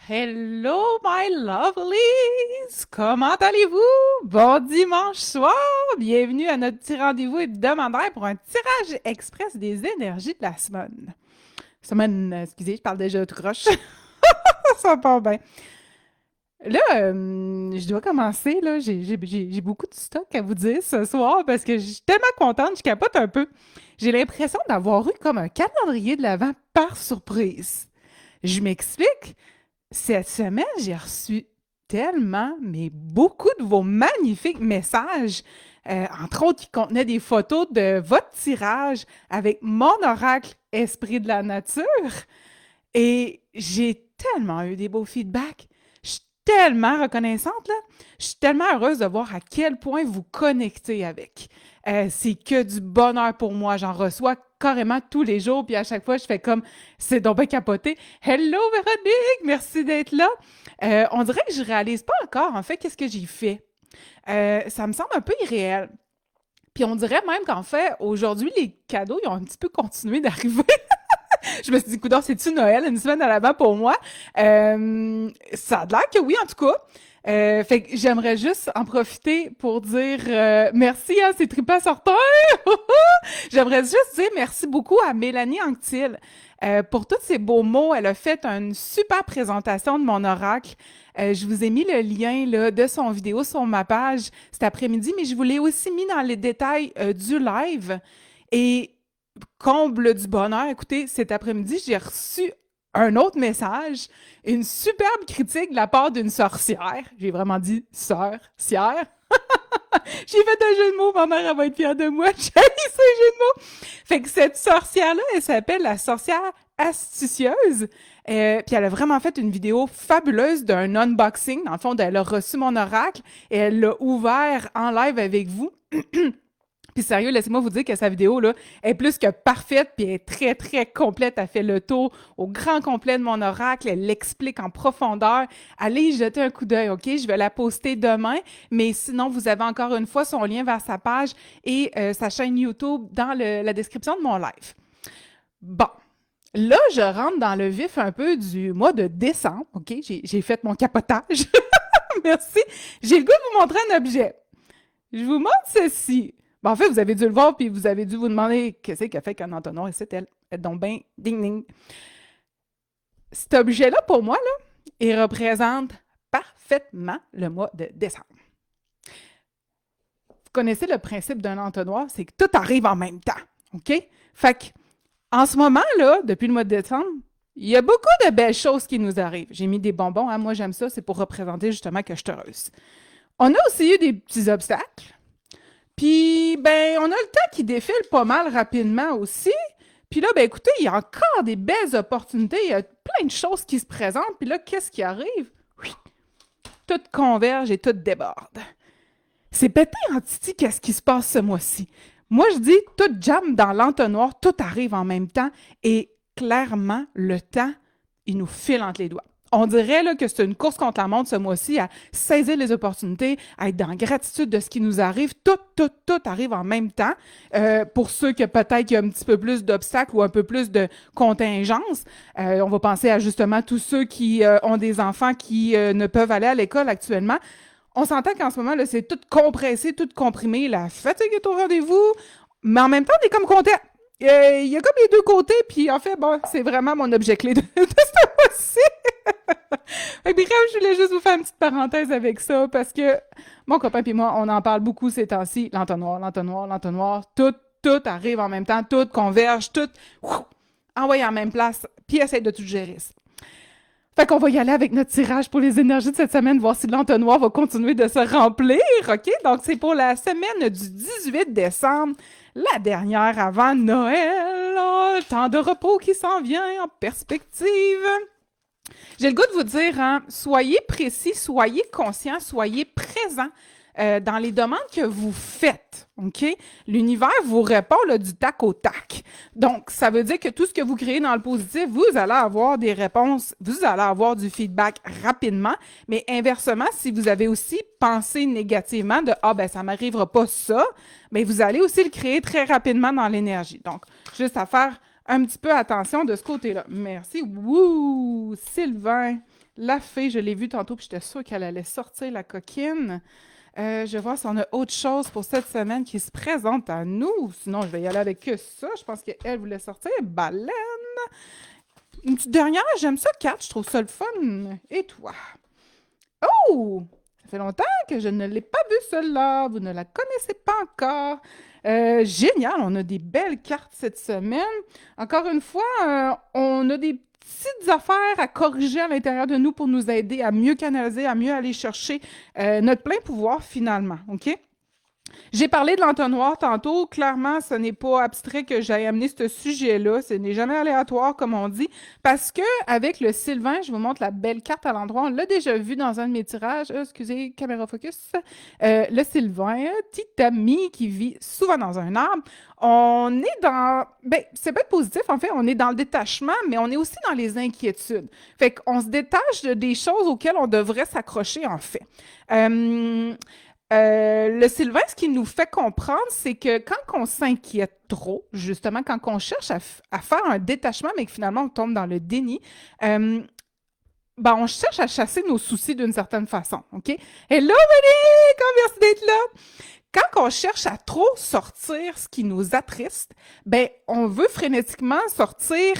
Hello, my lovelies! Comment allez-vous? Bon dimanche soir! Bienvenue à notre petit rendez-vous hebdomadaire pour un tirage express des énergies de la semaine. Excusez, je parle déjà de croche. Ça part bien. Là, je dois commencer, là. J'ai beaucoup de stock à vous dire ce soir parce que je suis tellement contente, je capote un peu. J'ai l'impression d'avoir eu comme un calendrier de l'Avent par surprise. Je m'explique. Cette semaine, j'ai reçu tellement, mais beaucoup de vos magnifiques messages, entre autres qui contenaient des photos de votre tirage avec mon oracle Esprit de la nature. Et j'ai tellement eu des beaux feedbacks. Je suis tellement reconnaissante, là. Je suis tellement heureuse de voir à quel point vous connectez avec. C'est que du bonheur pour moi. J'en reçois carrément tous les jours, puis à chaque fois, je fais comme, c'est donc bien capoté. Hello Véronique, merci d'être là. On dirait que je réalise pas encore, en fait, qu'est-ce que j'ai fait. Ça me semble un peu irréel. Puis on dirait même qu'en fait, aujourd'hui, les cadeaux, ils ont un petit peu continué d'arriver. Je me suis dit, coudonc, c'est-tu Noël, une semaine à l'avant pour moi? Ça a l'air que oui, en tout cas. Fait que j'aimerais juste en profiter pour dire merci, hein, c'est trippant sortant. J'aimerais juste dire merci beaucoup à Mélanie Anctil pour tous ces beaux mots. Elle a fait une super présentation de mon oracle. Je vous ai mis le lien là, de son vidéo sur ma page cet après-midi, mais je vous l'ai aussi mis dans les détails du live. Et comble du bonheur, écoutez, cet après-midi, j'ai reçu un autre message, une superbe critique de la part d'une sorcière. J'ai vraiment dit sorcière. J'ai fait un jeu de mots, ma mère elle va être fière de moi. J'ai ce jeu de mots. Fait que cette sorcière-là, elle s'appelle la sorcière astucieuse. Puis elle a vraiment fait une vidéo fabuleuse d'un unboxing. Dans le fond, elle a reçu mon oracle et elle l'a ouvert en live avec vous. Puis sérieux, laissez-moi vous dire que sa vidéo là est plus que parfaite, puis elle est très, très complète. Elle fait le tour au grand complet de mon oracle. Elle l'explique en profondeur. Allez y jeter un coup d'œil, OK? Je vais la poster demain. Mais sinon, vous avez encore une fois son lien vers sa page et sa chaîne YouTube dans la description de mon live. Bon. Là, je rentre dans le vif un peu du mois de décembre, OK? J'ai fait mon capotage. Merci. J'ai le goût de vous montrer un objet. Je vous montre ceci. Ben, en fait, vous avez dû le voir, puis vous avez dû vous demander qu'est-ce qu'elle fait qu'un entonnoir, et c'est elle. Elle est donc bien ding ding. Cet objet-là, pour moi, là, il représente parfaitement le mois de décembre. Vous connaissez le principe d'un entonnoir, c'est que tout arrive en même temps. OK? Fait que, en ce moment, là, depuis le mois de décembre, il y a beaucoup de belles choses qui nous arrivent. J'ai mis des bonbons, hein, moi j'aime ça, c'est pour représenter justement que je suis heureuse. On a aussi eu des petits obstacles. Puis, ben, on a le temps qui défile pas mal rapidement aussi. Puis là, ben, écoutez, il y a encore des belles opportunités. Il y a plein de choses qui se présentent. Puis là, qu'est-ce qui arrive? Oui, tout converge et tout déborde. C'est pété en titi qu'est-ce qui se passe ce mois-ci. Moi, je dis, tout jam dans l'entonnoir, tout arrive en même temps. Et clairement, le temps, il nous file entre les doigts. On dirait là, que c'est une course contre la montre ce mois-ci à saisir les opportunités, à être dans gratitude de ce qui nous arrive. Tout arrive en même temps. Pour ceux que peut-être il y a un petit peu plus d'obstacles ou un peu plus de contingences, on va penser à justement tous ceux qui ont des enfants qui ne peuvent aller à l'école actuellement. On s'entend qu'en ce moment, là, c'est tout compressé, tout comprimé. La fatigue est au rendez-vous, mais en même temps, on est comme content. Il y a comme les deux côtés, puis en fait, bon, c'est vraiment mon objet clé de ce mois-ci. Bref, je voulais juste vous faire une petite parenthèse avec ça parce que mon copain et moi, on en parle beaucoup ces temps-ci. L'entonnoir, l'entonnoir, l'entonnoir. Tout arrive en même temps, tout converge, tout envoyé en même place, puis essaye de tout gérer. Fait qu'on va y aller avec notre tirage pour les énergies de cette semaine, voir si l'entonnoir va continuer de se remplir, OK? Donc, c'est pour la semaine du 18 décembre, la dernière avant Noël. Oh, temps de repos qui s'en vient en perspective. J'ai le goût de vous dire, hein, soyez précis, soyez conscient, soyez présent dans les demandes que vous faites. OK? L'univers vous répond là, du tac au tac. Donc, ça veut dire que tout ce que vous créez dans le positif, vous allez avoir des réponses, vous allez avoir du feedback rapidement. Mais inversement, si vous avez aussi pensé négativement de ah ben ça m'arrivera pas ça, mais vous allez aussi le créer très rapidement dans l'énergie. Donc, juste à faire un petit peu attention de ce côté-là. Merci. Wouh! Sylvain, la fée, je l'ai vue tantôt, puis j'étais sûre qu'elle allait sortir la coquine. Je vais voir si on a autre chose pour cette semaine qui se présente à nous. Sinon, je vais y aller avec ça. Je pense qu'elle voulait sortir. Baleine. Une petite dernière, j'aime ça, Kat. Je trouve ça le fun. Et toi? Oh! Ça fait longtemps que je ne l'ai pas vue, celle-là. Vous ne la connaissez pas encore. Génial, on a des belles cartes cette semaine. Encore une fois, on a des petites affaires à corriger à l'intérieur de nous pour nous aider à mieux canaliser, à mieux aller chercher notre plein pouvoir finalement. OK? J'ai parlé de l'entonnoir tantôt. Clairement, ce n'est pas abstrait que j'aille amener ce sujet-là. Ce n'est jamais aléatoire, comme on dit. Parce que avec le Sylvain, je vous montre la belle carte à l'endroit. On l'a déjà vu dans un de mes tirages. Excusez, caméra focus. Le Sylvain, petit ami qui vit souvent dans un arbre. On est dans... Ben, c'est pas positif, en fait. On est dans le détachement, mais on est aussi dans les inquiétudes. Fait qu'on se détache des choses auxquelles on devrait s'accrocher, en fait. Le Sylvain, ce qu'il nous fait comprendre, c'est que quand on s'inquiète trop, justement, quand on cherche à faire un détachement, mais que finalement on tombe dans le déni, ben on cherche à chasser nos soucis d'une certaine façon, OK? Hello, Monique! Merci d'être là! Quand on cherche à trop sortir ce qui nous attriste, ben on veut frénétiquement sortir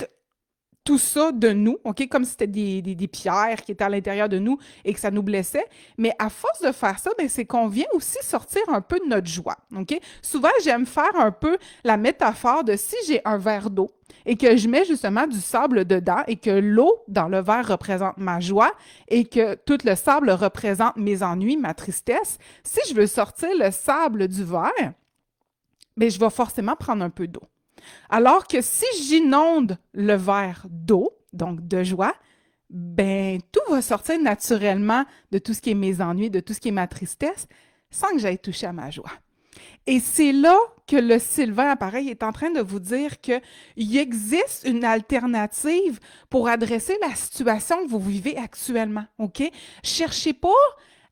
tout ça de nous, OK? Comme si c'était des pierres qui étaient à l'intérieur de nous et que ça nous blessait. Mais à force de faire ça, ben, c'est qu'on vient aussi sortir un peu de notre joie, OK? Souvent, j'aime faire un peu la métaphore de si j'ai un verre d'eau et que je mets justement du sable dedans et que l'eau dans le verre représente ma joie et que tout le sable représente mes ennuis, ma tristesse, si je veux sortir le sable du verre, ben, je vais forcément prendre un peu d'eau. Alors que si j'inonde le verre d'eau, donc de joie, ben tout va sortir naturellement de tout ce qui est mes ennuis, de tout ce qui est ma tristesse, sans que j'aille toucher à ma joie. Et c'est là que le Sylvain, pareil, est en train de vous dire qu'il existe une alternative pour adresser la situation que vous vivez actuellement, OK? Cherchez pas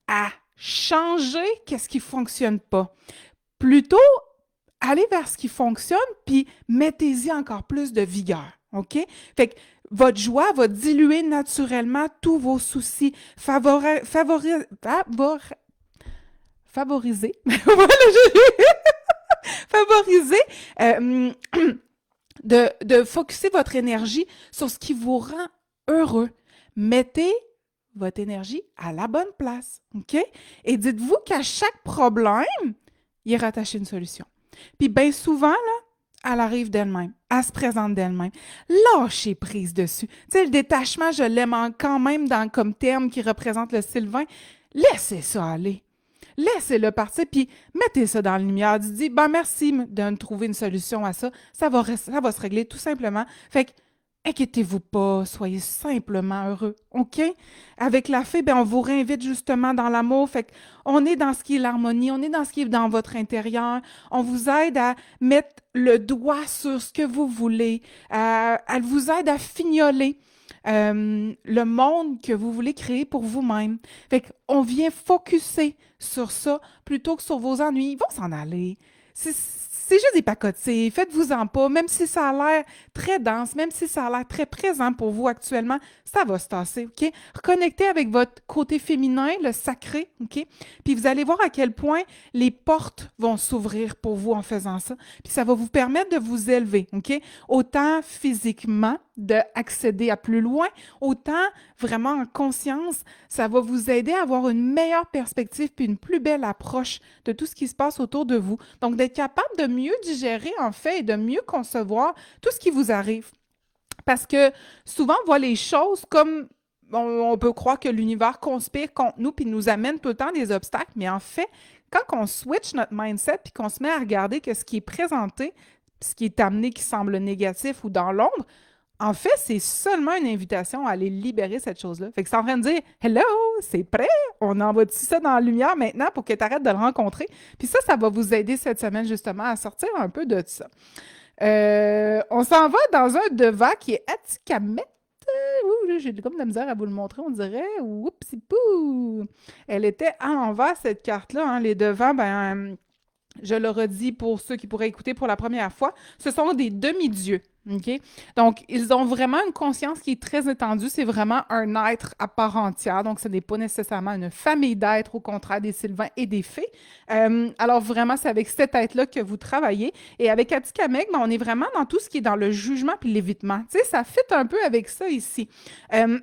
à changer qu'est-ce qui ne fonctionne pas. Plutôt, allez vers ce qui fonctionne, puis mettez-y encore plus de vigueur, OK? Fait que votre joie va diluer naturellement tous vos soucis, favoriser, voilà, favoriser de focusser votre énergie sur ce qui vous rend heureux. Mettez votre énergie à la bonne place, OK? Et dites-vous qu'à chaque problème, il est rattaché une solution. Puis bien souvent, là, elle arrive d'elle-même. Elle se présente d'elle-même. Lâchez prise dessus. Tu sais, le détachement, je l'aime quand même comme terme qui représente le Sylvain. Laissez ça aller. Laissez-le partir, puis mettez ça dans la lumière. Dites, ben merci de me trouver une solution à ça. Ça va se régler tout simplement. Fait que, inquiétez-vous pas, soyez simplement heureux, OK? Avec la fée, ben on vous réinvite justement dans l'amour. Fait qu'on est dans ce qui est l'harmonie, on est dans ce qui est dans votre intérieur. On vous aide à mettre le doigt sur ce que vous voulez. Elle vous aide à fignoler le monde que vous voulez créer pour vous-même. Fait qu'on vient focusser sur ça plutôt que sur vos ennuis. Ils vont s'en aller. C'est juste des pacotiers. Faites-vous-en pas. Même si ça a l'air très dense, même si ça a l'air très présent pour vous actuellement, ça va se tasser, OK? Reconnectez avec votre côté féminin, le sacré, OK? Puis vous allez voir à quel point les portes vont s'ouvrir pour vous en faisant ça. Puis ça va vous permettre de vous élever, OK? Autant physiquement, d'accéder à plus loin, autant vraiment en conscience, ça va vous aider à avoir une meilleure perspective puis une plus belle approche de tout ce qui se passe autour de vous. Donc, d'être capable de mieux digérer, en fait, et de mieux concevoir tout ce qui vous arrive. Parce que souvent, on voit les choses comme on peut croire que l'univers conspire contre nous puis nous amène tout le temps des obstacles, mais en fait, quand on switch notre mindset puis qu'on se met à regarder que ce qui est présenté, ce qui est amené qui semble négatif ou dans l'ombre, en fait, c'est seulement une invitation à aller libérer cette chose-là. Fait que c'est en train de dire « Hello, c'est prêt? On envoie tout ça dans la lumière maintenant pour que tu arrêtes de le rencontrer. » Puis ça va vous aider cette semaine justement à sortir un peu de ça. On s'en va dans un devant qui est Atikamet. J'ai comme de la misère à vous le montrer, on dirait. Oupsie-pou! Elle était à l'envers, cette carte-là. Hein. Les devants, ben, je le redis pour ceux qui pourraient écouter pour la première fois, ce sont des demi-dieux. OK? Donc, ils ont vraiment une conscience qui est très étendue. C'est vraiment un être à part entière. Donc, ce n'est pas nécessairement une famille d'êtres, au contraire des sylvains et des fées. Alors, vraiment, c'est avec cet être-là que vous travaillez. Et avec Atikamek, ben, on est vraiment dans tout ce qui est dans le jugement puis l'évitement. Tu sais, ça fit un peu avec ça ici. Euh,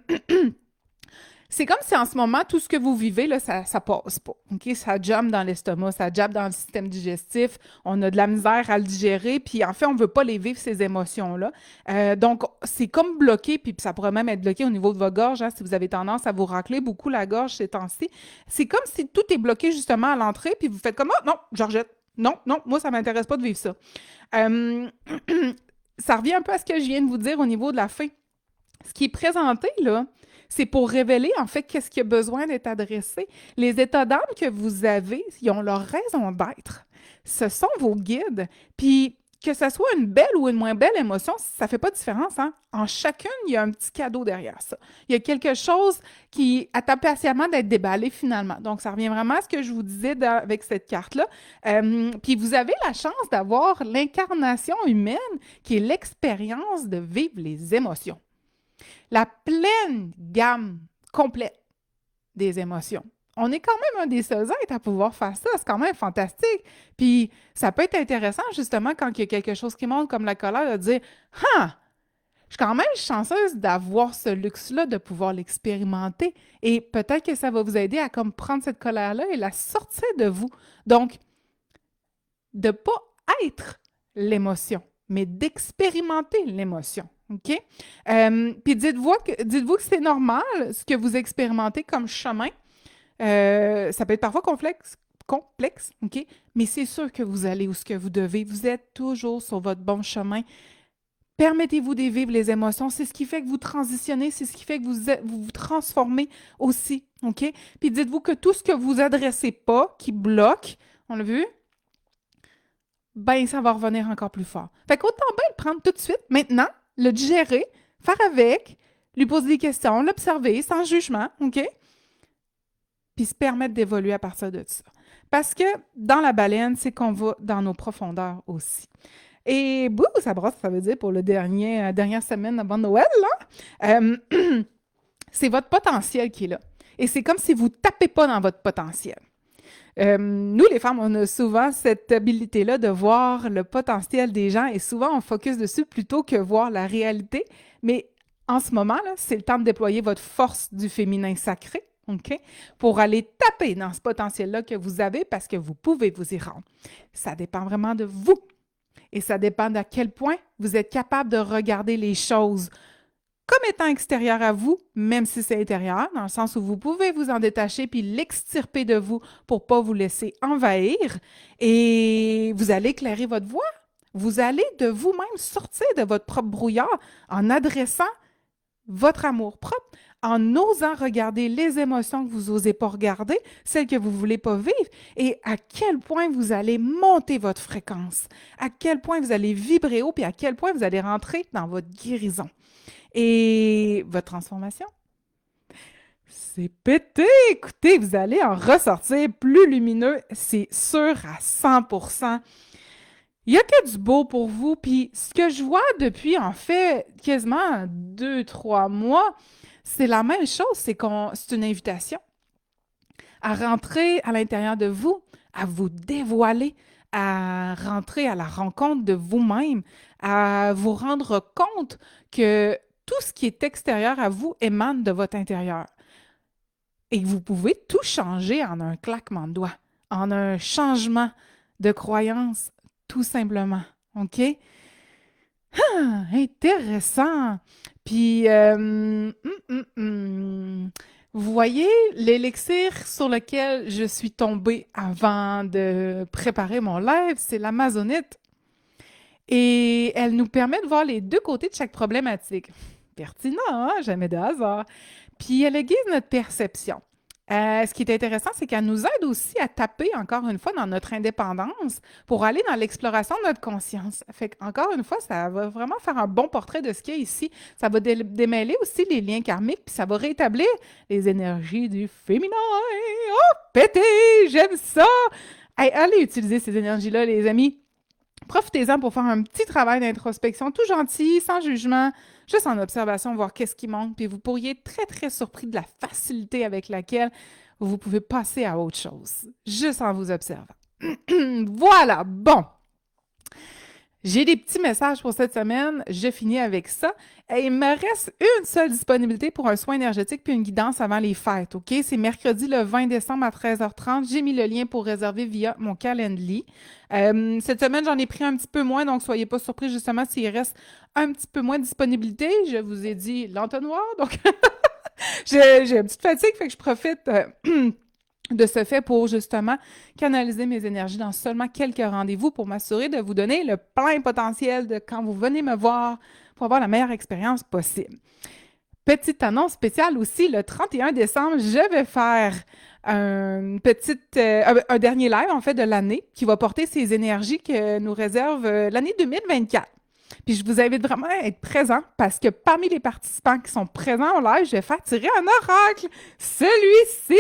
C'est comme si en ce moment, tout ce que vous vivez, là, ça passe pas. OK? Ça jump dans l'estomac, ça jump dans le système digestif. On a de la misère à le digérer, puis en fait, on veut pas les vivre, ces émotions-là. Donc, c'est comme bloqué, puis ça pourrait même être bloqué au niveau de votre gorge, hein, si vous avez tendance à vous racler beaucoup la gorge ces temps-ci. C'est comme si tout est bloqué justement à l'entrée, puis vous faites comme, oh non, je rejette. Non, non, moi, ça m'intéresse pas de vivre ça. Euh, Ça revient un peu à ce que je viens de vous dire au niveau de la fin. Ce qui est présenté, là, c'est pour révéler, en fait, qu'est-ce qui a besoin d'être adressé. Les états d'âme que vous avez, ils ont leur raison d'être. Ce sont vos guides. Puis, que ce soit une belle ou une moins belle émotion, ça ne fait pas de différence, hein? En chacune, il y a un petit cadeau derrière ça. Il y a quelque chose qui attend patiemment d'être déballé finalement. Donc, ça revient vraiment à ce que je vous disais avec cette carte-là. Puis, vous avez la chance d'avoir l'incarnation humaine qui est l'expérience de vivre les émotions. La pleine gamme complète des émotions. On est quand même un des seuls êtres à pouvoir faire ça. C'est quand même fantastique. Puis ça peut être intéressant, justement, quand il y a quelque chose qui monte comme la colère, de dire ah, je suis quand même chanceuse d'avoir ce luxe-là, de pouvoir l'expérimenter. Et peut-être que ça va vous aider à comme prendre cette colère-là et la sortir de vous. Donc, de ne pas être l'émotion, mais d'expérimenter l'émotion. OK? Puis dites-vous que c'est normal ce que vous expérimentez comme chemin. Ça peut être parfois complexe, OK? Mais c'est sûr que vous allez où ce que vous devez. Vous êtes toujours sur votre bon chemin. Permettez-vous de vivre les émotions. C'est ce qui fait que vous transitionnez, c'est ce qui fait que vous transformez aussi. OK? Puis dites-vous que tout ce que vous adressez pas, qui bloque, on l'a vu? Ben, ça va revenir encore plus fort. Fait qu'autant bien le prendre tout de suite, maintenant, le digérer, faire avec, lui poser des questions, l'observer sans jugement, OK? Puis se permettre d'évoluer à partir de ça. Parce que dans la baleine, c'est qu'on va dans nos profondeurs aussi. Et bouh, ça brosse, ça veut dire pour le dernière semaine avant Noël, là. C'est votre potentiel qui est là. Et c'est comme si vous ne tapez pas dans votre potentiel. Nous, les femmes, on a souvent cette habilité-là de voir le potentiel des gens et souvent on focus dessus plutôt que voir la réalité. Mais en ce moment, là, c'est le temps de déployer votre force du féminin sacré, OK? Pour aller taper dans ce potentiel-là que vous avez parce que vous pouvez vous y rendre. Ça dépend vraiment de vous. Et ça dépend d'à quel point vous êtes capable de regarder les choses comme étant extérieur à vous, même si c'est intérieur, dans le sens où vous pouvez vous en détacher puis l'extirper de vous pour ne pas vous laisser envahir et vous allez éclairer votre voie. Vous allez de vous-même sortir de votre propre brouillard en adressant votre amour propre, en osant regarder les émotions que vous n'osez pas regarder, celles que vous ne voulez pas vivre, et à quel point vous allez monter votre fréquence, à quel point vous allez vibrer haut, puis à quel point vous allez rentrer dans votre guérison. Et votre transformation? C'est pété! Écoutez, vous allez en ressortir plus lumineux, c'est sûr à 100%. Il n'y a que du beau pour vous. Puis ce que je vois depuis, en fait, quasiment 2, 3 mois, c'est la même chose. C'est une invitation à rentrer à l'intérieur de vous, à vous dévoiler, à rentrer à la rencontre de vous-même, à vous rendre compte que tout ce qui est extérieur à vous émane de votre intérieur. Et que vous pouvez tout changer en un claquement de doigts, en un changement de croyance, tout simplement. OK? Ah, intéressant! Puis, vous voyez, l'élixir sur lequel je suis tombée avant de préparer mon live, c'est l'amazonite. Et elle nous permet de voir les deux côtés de chaque problématique. Pertinent, hein? Jamais de hasard. Puis elle aiguise notre perception. Ce qui est intéressant, c'est qu'elle nous aide aussi à taper, encore une fois, dans notre indépendance pour aller dans l'exploration de notre conscience. Fait qu'encore une fois, ça va vraiment faire un bon portrait de ce qu'il y a ici. Ça va démêler aussi les liens karmiques, puis ça va rétablir les énergies du féminin. Oh, pété! J'aime ça! Hey, allez utiliser ces énergies-là, les amis. Profitez-en pour faire un petit travail d'introspection, tout gentil, sans jugement, juste en observation, voir qu'est-ce qui manque, puis vous pourriez être très, très surpris de la facilité avec laquelle vous pouvez passer à autre chose, juste en vous observant. Voilà, bon. J'ai des petits messages pour cette semaine. Je finis avec ça. Et il me reste une seule disponibilité pour un soin énergétique puis une guidance avant les fêtes, OK? C'est mercredi le 20 décembre à 13h30. J'ai mis le lien pour réserver via mon calendrier. Cette semaine, j'en ai pris un petit peu moins, donc soyez pas surpris justement s'il reste un petit peu moins de disponibilité. Je vous ai dit l'entonnoir, donc j'ai une petite fatigue, fait que je profite de ce fait pour justement canaliser mes énergies dans seulement quelques rendez-vous pour m'assurer de vous donner le plein potentiel de quand vous venez me voir pour avoir la meilleure expérience possible. Petite annonce spéciale aussi, le 31 décembre, je vais faire un dernier live en fait de l'année qui va porter ces énergies que nous réserve l'année 2024. Puis je vous invite vraiment à être présent parce que parmi les participants qui sont présents au live, je vais faire tirer un oracle. Celui-ci!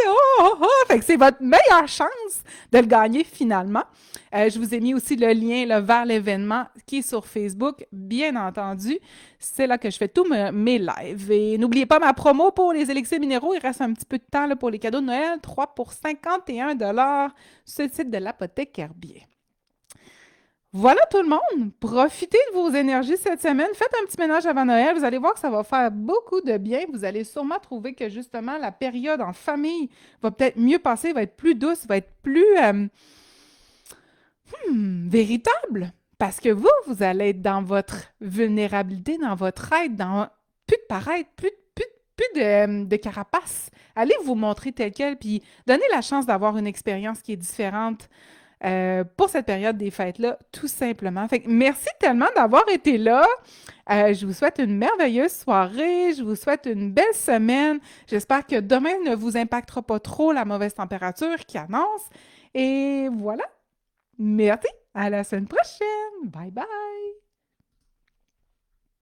Oh, oh, oh! Fait que c'est votre meilleure chance de le gagner finalement. Je vous ai mis aussi le lien là, vers l'événement qui est sur Facebook, bien entendu. C'est là que je fais tous mes lives. Et n'oubliez pas ma promo pour les élixirs minéraux. Il reste un petit peu de temps là, pour les cadeaux de Noël. 3 pour 51 sur le site de l'Apothèque Herbier. Voilà tout le monde! Profitez de vos énergies cette semaine. Faites un petit ménage avant Noël. Vous allez voir que ça va faire beaucoup de bien. Vous allez sûrement trouver que justement la période en famille va peut-être mieux passer, va être plus douce, va être plus véritable. Parce que vous allez être dans votre vulnérabilité, dans votre aide, dans plus de paraître, plus de carapace. Allez vous montrer tel quel, puis donnez la chance d'avoir une expérience qui est différente pour cette période des fêtes-là, tout simplement. Fait que merci tellement d'avoir été là. Je vous souhaite une merveilleuse soirée. Je vous souhaite une belle semaine. J'espère que demain ne vous impactera pas trop la mauvaise température qui annonce. Et voilà. Merci. À la semaine prochaine. Bye bye.